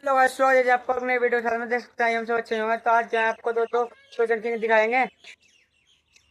Hello guys, स्वागत है आपको अपने वीडियो साथ में। देख सकते हैं हम सब अच्छे होंगे। तो आज जो है आपको दो टोचन किंग दिखाएंगे।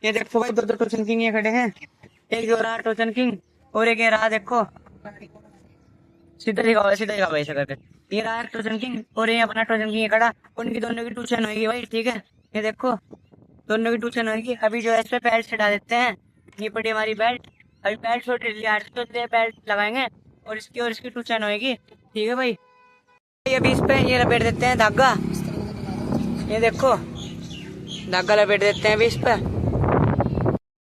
ये देखो भाई, दो टोचन किंग ये खड़े हैं। एक जो रहा टोचन किंग और एक ये रहा, देखो सीधा दिखाओ ऐसा करके। ये रहा एक टोचन किंग और ये अपना टोचन किंग ये खड़ा। उनकी दोनों की टूचन होगी भाई, ठीक है। ये देखो दोनों की टूचन होगी। अभी जो है इस पे बेल्ट चढ़ा देते हैं। ये पड़ी हमारी बेल्ट। अभी बेल्ट छोड़ लिया तो बेल्ट लगाएंगे और इसकी टूचन होगी, ठीक है भाई। अभी इस पे ये लपेट देते हैं धागा। ये देखो धागा लपेट देते हैं अभी इस पे।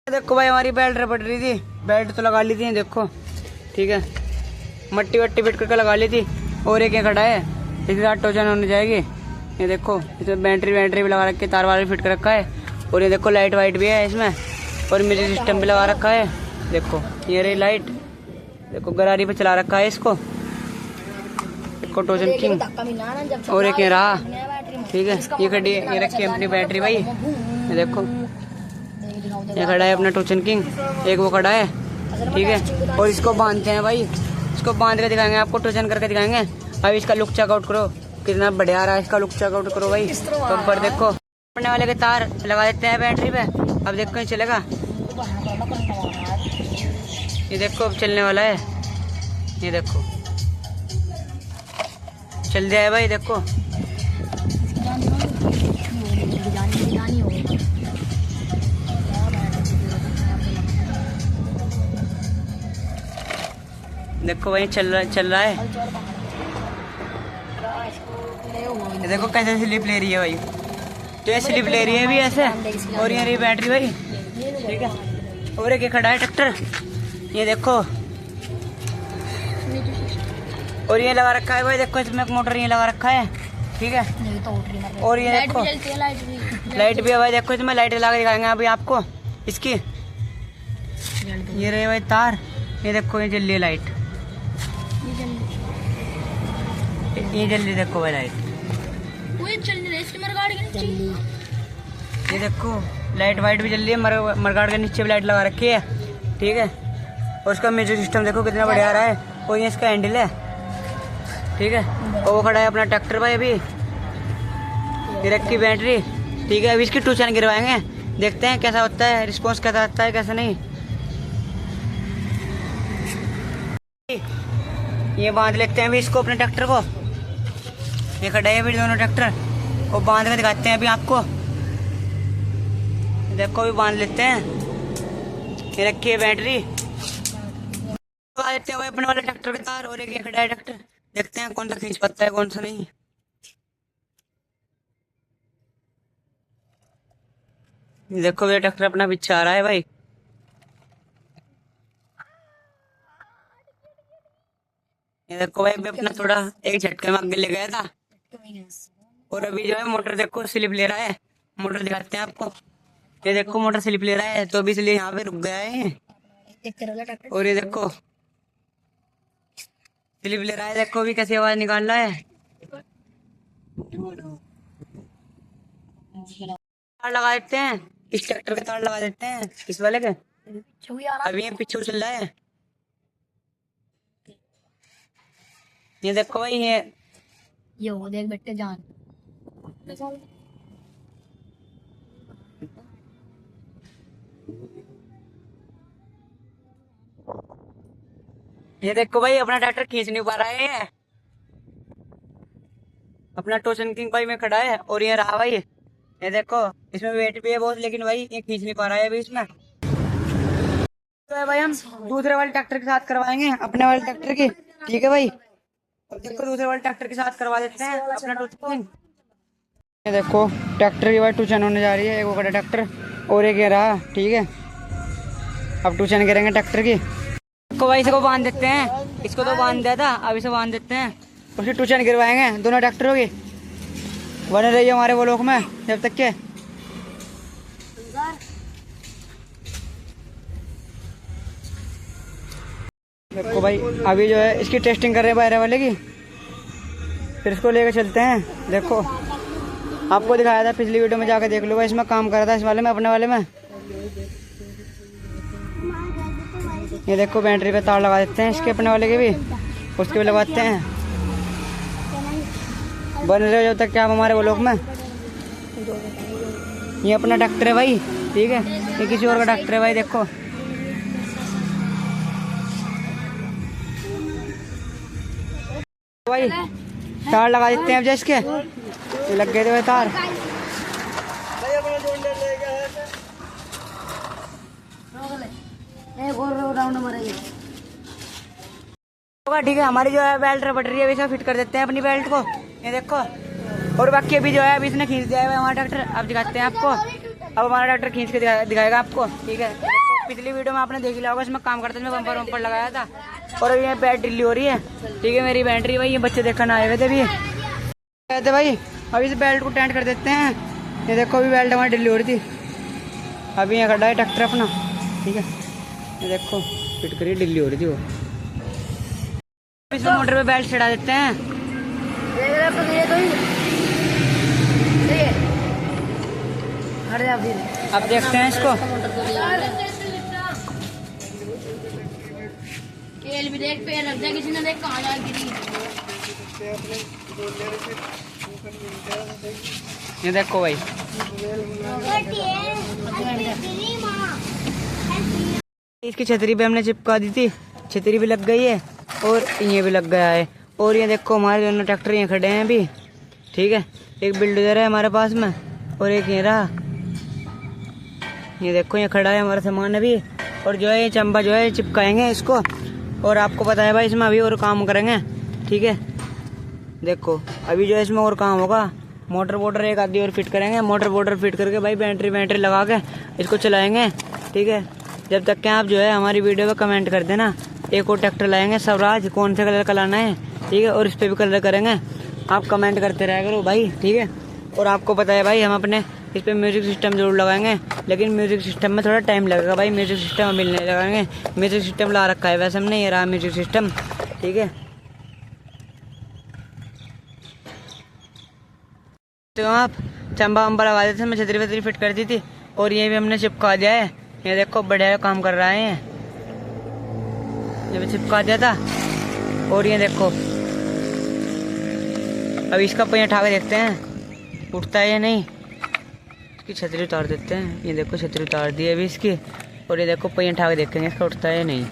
देखो भाई, हमारी बेल्ट रपट रही थी, बेल्ट तो लगा ली थी, देखो ठीक है। मट्टी वट्टी फिट करके लगा ली थी। और एक खड़ा है, इसके साथ टोचन होने जाएगी। ये देखो इसमें बैटरी भी लगा रखी है, तार वार भी फिट कर रखा है। और ये देखो लाइट वाइट भी है इसमें, और म्यूजिक सिस्टम भी लगा रखा है। देखो ये रही लाइट, देखो गरारी पे चला रखा है इसको। टोचन किंग और एक ये रहा, ठीक है। ये खड़ी ये रखी है अपनी बैटरी भाई। ये देखो ये खड़ा है अपना टोचन किंग, एक वो खड़ा है, ठीक है। और इसको बांधते हैं भाई, इसको बांध के दिखाएंगे आपको, टोचन करके दिखाएंगे। अभी इसका लुक चेकआउट करो, कितना बढ़िया आ रहा है इसका लुक, चेकआउट करो भाई। तो ऊपर देखो पड़ने वाले के तार लगा देते हैं बैटरी पे। अब देखो ये चलेगा, ये देखो अब चलने वाला है। ये देखो चल दिया है भाई, देखो देखो भाई चल रहा है। ये देखो कैसे स्लिप ले रही है भाई, तो ये स्लिप ले रही है भी ऐसे। और ये रही बैटरी भाई, ठीक है। और एक खड़ा है ट्रैक्टर, ये देखो। और ये लगा रखा है भाई, देखो इसमें एक मोटर ये लगा रखा है, ठीक है। और ये देखो लाइट भी है भाई, देखो इसमें लाइट लगा के दिखाएंगे अभी आपको इसकी। ये रही भाई तार, ये देखो ये जल रही है लाइट, ये जल रही देखो भाई लाइट। ये देखो लाइट वाइट भी जल रही है, मरगाड़ के नीचे भी लाइट लगा रखी है, ठीक है। और उसका म्यूजिक सिस्टम देखो कितना बढ़िया आ रहा है। और ये इसका हैंडल है, ठीक है। और वो खड़ा है अपना ट्रैक्टर भाई। अभी ये रखी बैटरी, ठीक है। अभी इसकी टूचन गिरवाएंगे, देखते हैं कैसा होता है, रिस्पॉन्स कैसा आता है कैसा नहीं। ये बांध लेते हैं अभी इसको, अपने ट्रैक्टर को। ये खड़ा है अभी दोनों ट्रैक्टर, वो बांध के दिखाते हैं अभी आपको। देखो अभी बांध लेते हैं। ये रखी है बैटरी, देते हैं भाई अपने वाले ट्रैक्टर के तार। और एक ये खड़ा है ट्रैक्टर, देखते हैं कौन सा खींच पाता है कौन सा नहीं। देखो ये ट्रैक्टर अपना पीछे आ रहा है भाई। ये देखो भाई अभी अपना थोड़ा एक झटके में आगे ले गया था। और अभी जो है मोटर देखो स्लिप ले रहा है, मोटर दिखाते हैं आपको। ये देखो मोटर स्लिप ले रहा है, तो अभी इसलिए यहाँ पे रुक गया है। और ये देखो स्लिप ले रहा है, देखो अभी कैसी आवाज निकाल रहा है। तार लगा देते हैं, इस ट्रैक्टर के तार लगा देते हैं इस वाले के। अभी ये पीछे चल रहा है। ये देखो भाई ये वो देख बेटे जान। ये देखो भाई अपना ट्रैक्टर खींच नहीं पा रहा है, अपना टोचन किंग भाई में खड़ा है। और ये रहा भाई, ये देखो इसमें वेट भी है बहुत, लेकिन भाई ये खींच नहीं पा रहा है अभी इसमें। तो भाई हम दूसरे वाले ट्रैक्टर के साथ करवाएंगे अपने वाले ट्रैक्टर की, ठीक है भाई। देखो दूसरे वाले ट्रैक्टर के साथ करवा देते हैं अपना टोचन किंग। ये देखो ट्रैक्टर की भाई टूचन होने जा रही है, एक वो खड़ा ट्रैक्टर और एक ये रहा, ठीक है। अब टूचन करेंगे ट्रैक्टर की। इसको भाई इसको बांध देते हैं, इसको तो बांध दिया था, अब इसे बांध देते हैं। उसकी टूचन गिरवाएंगे दोनों ट्रैक्टरों की। बने रहिए हमारे वो लोग में जब तक के। देखो भाई अभी जो है इसकी टेस्टिंग कर रहे हैं बाहर वाले की, फिर इसको लेकर चलते हैं। देखो आपको दिखाया था पिछली वीडियो में, जाकर देख लो भाई। इसमें काम कर रहा था इस वाले में, अपने वाले में। ये देखो बैटरी पे तार लगा देते हैं इसके अपने वाले के भी, उसके भी लगाते हैं। बन रहे हो जब तक क्या आप हमारे ब्लॉग में। ये अपना ट्रैक्टर है भाई, ठीक है, ये किसी और का ट्रैक्टर है भाई। देखो भाई तार लगा देते हैं अब जैसे के लग गए थे भाई तार। ठीक है, हमारी जो है बेल्ट रबड़ रही है वैसा फिट कर देते हैं अपनी बेल्ट को, ये देखो। और बाकी अभी जो है अभी इसने खींच दिया है हमारा ट्रैक्टर, अब दिखाते हैं आपको। अब हमारा ट्रैक्टर खींच के दिखाएगा आपको, ठीक है। पिछली वीडियो में आपने देख लिया होगा, इसमें काम करते थे, बम्पर वम्पर लगाया था। और अभी यहाँ बैट ढिल्ली हो रही है, ठीक है, मेरी बैटरी भाई। ये बच्चे देखने आए हुए थे भी कहते भाई अभी इस बेल्ट को टेंट कर देते हैं। ये देखो अभी बेल्ट हमारी ढिल्ली हो रही थी, अभी यहाँ खड़ा है ट्रैक्टर अपना, ठीक है। ये देखो फिट करिए, ढिल्ली हो रही थी वो। इसमें मोटर पे बेल्ट चढ़ा देते हैं। अब देखते हैं इसको। भी देख पैर रख दिया किसी ने, देख कहाँ जा गिरी। ये देखो भाई, इसकी छतरी पे हमने चिपका दी थी, छतरी भी लग गई है और ये भी लग गया है। और ये देखो हमारे दोनों ट्रैक्टर यहाँ खड़े हैं अभी, ठीक है। एक बिल्डोजर है हमारे पास में और एक ये रहा, ये देखो ये खड़ा है हमारा सामान अभी। और जो है ये चंबा जो है चिपकाएंगे इसको। और आपको पता है भाई इसमें अभी और काम करेंगे, ठीक है। देखो अभी जो है इसमें और काम होगा, मोटर वोटर एक आधी और फिट करेंगे। मोटर वोटर फिट करके भाई बैटरी लगा के इसको चलाएंगे, ठीक है। जब तक कि आप जो है हमारी वीडियो पे कमेंट कर देना। एक और ट्रैक्टर लाएंगे स्वराज, कौन से कलर का लाना है, ठीक है। और इस पर भी कलर करेंगे, आप कमेंट करते रहा करो भाई, ठीक है। और आपको पता है भाई हम अपने इस पर म्यूजिक सिस्टम जरूर लगाएंगे, लेकिन म्यूजिक सिस्टम में थोड़ा टाइम लगेगा भाई। म्यूजिक सिस्टम अभी नहीं लगाएंगे, म्यूजिक सिस्टम ला रखा है वैसे हमने, ये रहा म्यूजिक सिस्टम, ठीक है। तो आप चंबा वम्बा लगा देते, मैं छतरी वतरी फिट कर दी थी और ये भी हमने चिपका दिया है। ये देखो बढ़िया काम कर रहा है, ये भी चिपका दिया था। और ये देखो अब इसका पहिया उठा के देखते हैं उठता है या नहीं। इसकी छतरी उतार देते हैं, ये देखो छतरी उतार दी है अभी इसकी। और ये देखो पहिया उठा के देखेंगे इसका उठता है या नहीं।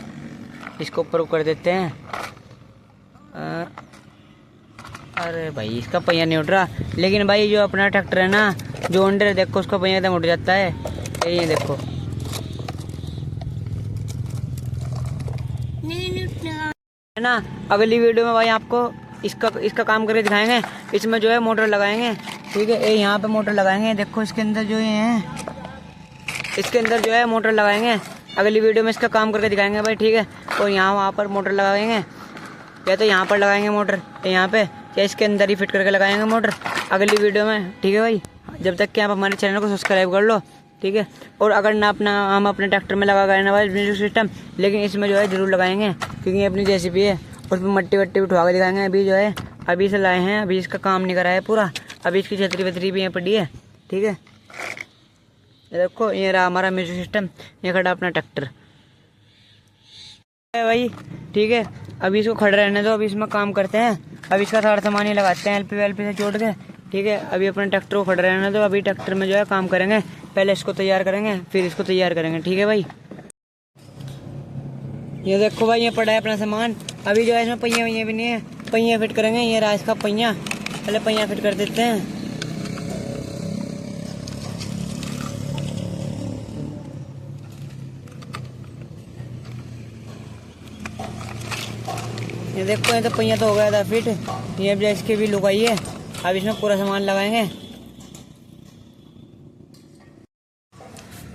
इसको ऊपर कर देते हैं। अरे भाई इसका पहिया नहीं उठ रहा, लेकिन भाई जो अपना ट्रैक्टर है ना जो अंडर, देखो उसका पहिया एकदम उठ जाता है। ये देखो है ना। अगली वीडियो में भाई आपको इसका काम करके दिखाएंगे। इसमें जो है मोटर लगाएंगे, ठीक है। ये यहाँ पे मोटर लगाएंगे, देखो इसके अंदर जो ये है, इसके अंदर जो है मोटर लगाएंगे। अगली वीडियो में इसका काम करके दिखाएंगे भाई, ठीक है। और यहाँ वहाँ पर मोटर लगाएंगे, या तो यहाँ पर लगाएंगे मोटर, यहाँ पे, या इसके अंदर ही फिट करके लगाएंगे मोटर अगली वीडियो में, ठीक है भाई। जब तक कि आप हमारे चैनल को सब्सक्राइब कर लो, ठीक है। और अगर ना हम अपने ट्रैक्टर में लगा गए ना भाई म्यूजिक सिस्टम, लेकिन इसमें जो है जरूर लगाएंगे, क्योंकि ये अपनी जेसीबी है। उसमें मट्टी वट्टी उठवा के दिखाएंगे। अभी जो है अभी से लाए हैं, अभी इसका काम नहीं करा है पूरा, अभी इसकी छतरी वतरी भी यहाँ पड़ी है, ठीक है। ये देखो ये रहा हमारा म्यूजिक सिस्टम, ये खड़ा अपना ट्रैक्टर है भाई, ठीक है। अभी इसको खड़े रहने दो, अभी इसमें काम करते हैं। अभी इसका सारा सामान ही लगाते हैं एलपी वेलपी से जोड़ के, ठीक है। अभी अपने ट्रैक्टर को खड़े रहने दो, अभी ट्रैक्टर में जो है काम करेंगे। पहले इसको तैयार करेंगे फिर इसको तैयार करेंगे, ठीक है भाई। ये देखो भाई ये पड़ा है अपना सामान। अभी जो है इसमें पहिया वैया भी नहीं है, पहिया फिट करेंगे। ये रहा इसका पहिया, पहले पहिया फिट कर देते हैं। ये देखो ये तो पहिया तो हो गया था फिट, ये अब इसकी भी लुकाई है। अब इसमें पूरा सामान लगाएंगे।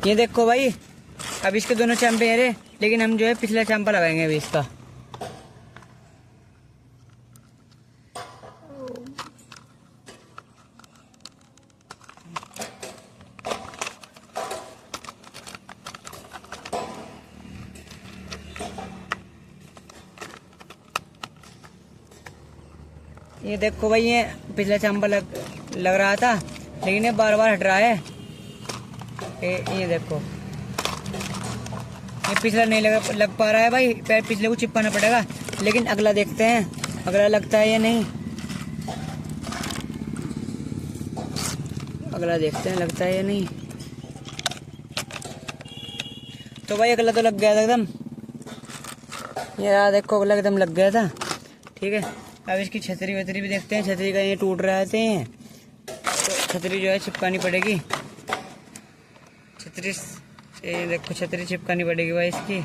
ये देखो भाई अब इसके दोनों चैंपे हैं, लेकिन हम जो है पिछला चैंपा लगाएंगे अभी इसका। ये देखो भाई ये पिछला चंबा लग रहा था, लेकिन ये बार बार हट रहा है। ये देखो ये पिछला नहीं लग पा रहा है भाई, पैर पिछले को चिपकाना पड़ेगा। लेकिन अगला देखते हैं अगला लगता है या नहीं। अगला देखते हैं लगता है या नहीं। तो भाई अगला तो लग गया था एकदम, ये रहा देखो, अगला एकदम लग गया था। ठीक है, अब इसकी छतरी वतरी भी देखते हैं। छतरी का ये टूट रहे थे, तो छतरी जो है चिपकानी पड़ेगी। छतरी ये देखो, छतरी चिपकानी पड़ेगी भाई इसकी।